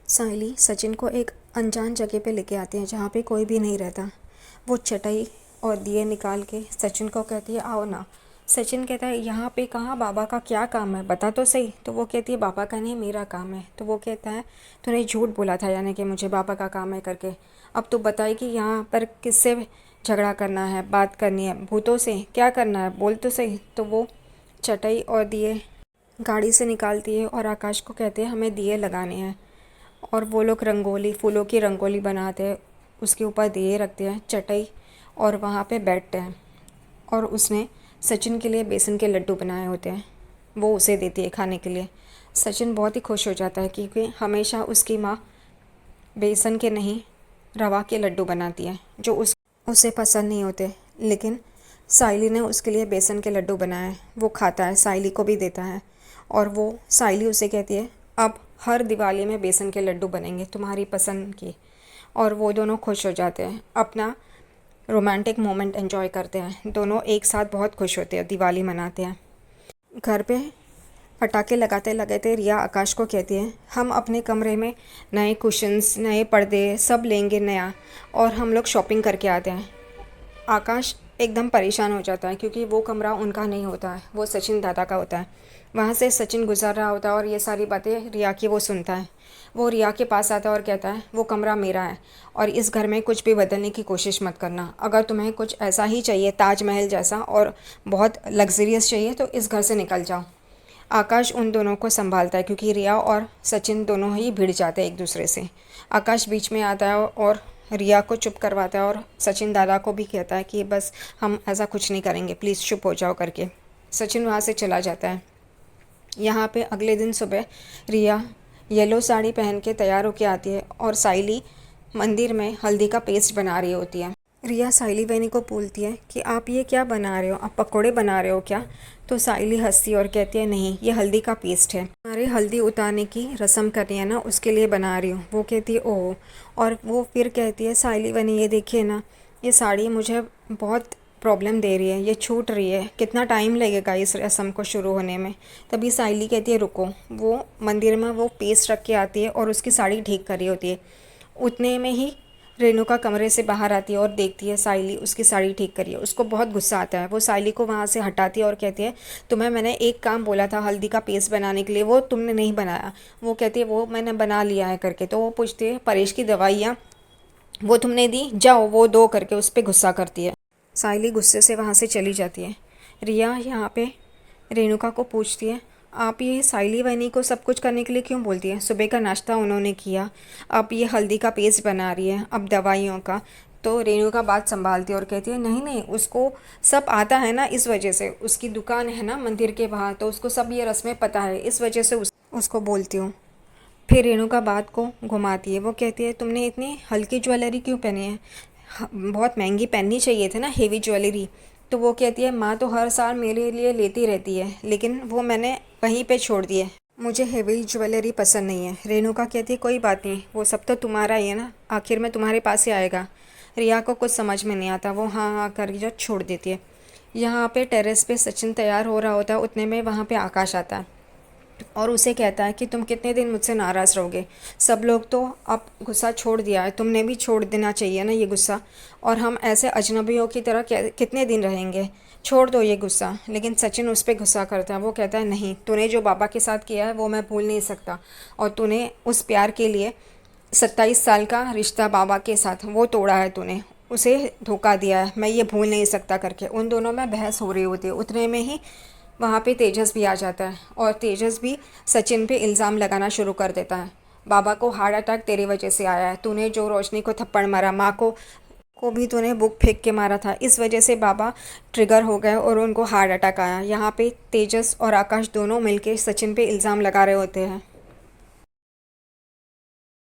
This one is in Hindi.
साइली सचिन को एक अनजान जगह पे लेके आती है जहाँ पे कोई भी नहीं रहता। वो चटाई और दिए निकाल के सचिन को कहती है आओ ना। सचिन कहता है यहाँ पे कहाँ, बाबा का क्या काम है बता तो सही। तो वो कहती है बाबा का नहीं मेरा काम है। तो वो कहता है तूने झूठ बोला था यानी कि मुझे बाबा का काम है करके। अब तू बताई कि यहाँ पर किससे झगड़ा करना है, बात करनी है, भूतों से क्या करना है बोल तो सही। तो वो चटाई और दिए गाड़ी से निकालती है और आकाश को कहते हैं हमें दिए लगाने हैं। और वो लोग रंगोली, फूलों की रंगोली बनाते हैं, उसके ऊपर दिए रखते हैं चटाई और वहाँ पे बैठते हैं। और उसने सचिन के लिए बेसन के लड्डू बनाए होते हैं, वो उसे देती है खाने के लिए। सचिन बहुत ही खुश हो जाता है क्योंकि हमेशा उसकी माँ बेसन के नहीं रवा के लड्डू बनाती है जो उसे पसंद नहीं होते। लेकिन साइली ने उसके लिए बेसन के लड्डू बनाए, वो खाता है, साइली को भी देता है। और वो साइली उसे कहती है अब हर दिवाली में बेसन के लड्डू बनेंगे तुम्हारी पसंद की। और वो दोनों खुश हो जाते हैं, अपना रोमांटिक मोमेंट एंजॉय करते हैं। दोनों एक साथ बहुत खुश होते हैं, दिवाली मनाते हैं। घर पे पटाखे लगाते लगाते रिया आकाश को कहती है हम अपने कमरे में नए कुशन्स, नए पर्दे सब लेंगे नया, और हम लोग शॉपिंग करके आते हैं। आकाश एकदम परेशान हो जाता है क्योंकि वो कमरा उनका नहीं होता है, वो सचिन दादा का होता है। वहाँ से सचिन गुजर रहा होता है और ये सारी बातें रिया की वो सुनता है। वो रिया के पास आता है और कहता है वो कमरा मेरा है और इस घर में कुछ भी बदलने की कोशिश मत करना। अगर तुम्हें कुछ ऐसा ही चाहिए ताजमहल जैसा और बहुत लग्जरियस चाहिए तो इस घर से निकल जाओ। आकाश उन दोनों को संभालता है क्योंकि रिया और सचिन दोनों ही भिड़ जाते हैं एक दूसरे से। आकाश बीच में आता है और रिया को चुप करवाता है और सचिन दादा को भी कहता है कि बस हम ऐसा कुछ नहीं करेंगे, प्लीज़ चुप हो जाओ करके। सचिन वहाँ से चला जाता है। यहाँ पे अगले दिन सुबह रिया येलो साड़ी पहन के तैयार होके आती है और साइली मंदिर में हल्दी का पेस्ट बना रही होती है। रिया साइली बहनी को बोलती है कि आप ये क्या बना रहे हो, आप पकोड़े बना रहे हो क्या? तो साइली हंसती और कहती है नहीं, ये हल्दी का पेस्ट है, हमारे हल्दी उतारने की रस्म करनी है ना, उसके लिए बना रही हूँ। वो कहती है ओह। और वो फिर कहती है साइली बहनी ये देखिए ना, ये साड़ी मुझे बहुत प्रॉब्लम दे रही है, ये छूट रही है, कितना टाइम लगेगा इस रस्म को शुरू होने में। तभी साइली कहती है रुको। वो मंदिर में वो पेस्ट रख के आती है और उसकी साड़ी ठीक कर रही होती है। उतने में ही रेणुका कमरे से बाहर आती है और देखती है साइली उसकी साड़ी ठीक करी है। उसको बहुत गुस्सा आता है, वो साइली को वहाँ से हटाती है और कहती है तुम्हें मैंने एक काम बोला था हल्दी का पेस्ट बनाने के लिए, वो तुमने नहीं बनाया। वो कहती है वो मैंने बना लिया है करके। तो वो पूछती है परेश की दवाइयाँ वो तुमने दी, जाओ वो दो करके उस पर गुस्सा करती है। साइली गुस्से से वहाँ से चली जाती है। रिया यहाँ पे रेणुका को पूछती है आप ये साइली बहनी को सब कुछ करने के लिए क्यों बोलती है? सुबह का नाश्ता उन्होंने किया, अब ये हल्दी का पेस्ट बना रही है, अब दवाइयों का। तो रेणुका बात संभालती है और कहती है नहीं नहीं, उसको सब आता है ना, इस वजह से उसकी दुकान है ना मंदिर के बाहर, तो उसको सब ये रस्में पता है, इस वजह से उसको बोलती हूँ। फिर रेणुका बात को घुमाती है, वो कहती है तुमने इतनी हल्की ज्वेलरी क्यों पहनी है? बहुत महंगी पहननी चाहिए थी ना, हेवी ज्वेलरी। तो वो कहती है माँ तो हर साल मेरे लिए लेती रहती है, लेकिन वो मैंने वहीं पे छोड़ दी है, मुझे हेवी ज्वेलरी पसंद नहीं है। रेणुका कहती है कोई बात नहीं, वो सब तो तुम्हारा ही है ना, आखिर में तुम्हारे पास ही आएगा। रिया को कुछ समझ में नहीं आता, वो हाँ हाँ करके छोड़ देती है। यहाँ पे टेरेस पे सचिन तैयार हो रहा होता है, उतने में वहाँ पे आकाश आता है और उसे कहता है कि तुम कितने दिन मुझसे नाराज़ रहोगे? सब लोग तो अब गुस्सा छोड़ दिया है, तुमने भी छोड़ देना चाहिए ना ये गुस्सा, और हम ऐसे अजनबियों की तरह कितने दिन रहेंगे? छोड़ दो ये गुस्सा। लेकिन सचिन उस पर गुस्सा करता है, वो कहता है नहीं, तूने जो बाबा के साथ किया है वो मैं भूल नहीं सकता, और तूने उस प्यार के लिए 27 साल का रिश्ता बाबा के साथ वो तोड़ा है, तूने उसे धोखा दिया है, मैं ये भूल नहीं सकता करके उन दोनों में बहस हो रही होती है। उतने में ही वहाँ पे तेजस भी आ जाता है और तेजस भी सचिन पे इल्ज़ाम लगाना शुरू कर देता है, बाबा को हार्ट अटैक तेरी वजह से आया है, तूने जो रोशनी को थप्पड़ मारा, माँ को भी तूने बुक फेंक के मारा था, इस वजह से बाबा ट्रिगर हो गए और उनको हार्ट अटैक आया। यहाँ पे तेजस और आकाश दोनों मिलके सचिन पे इल्ज़ाम लगा रहे होते हैं।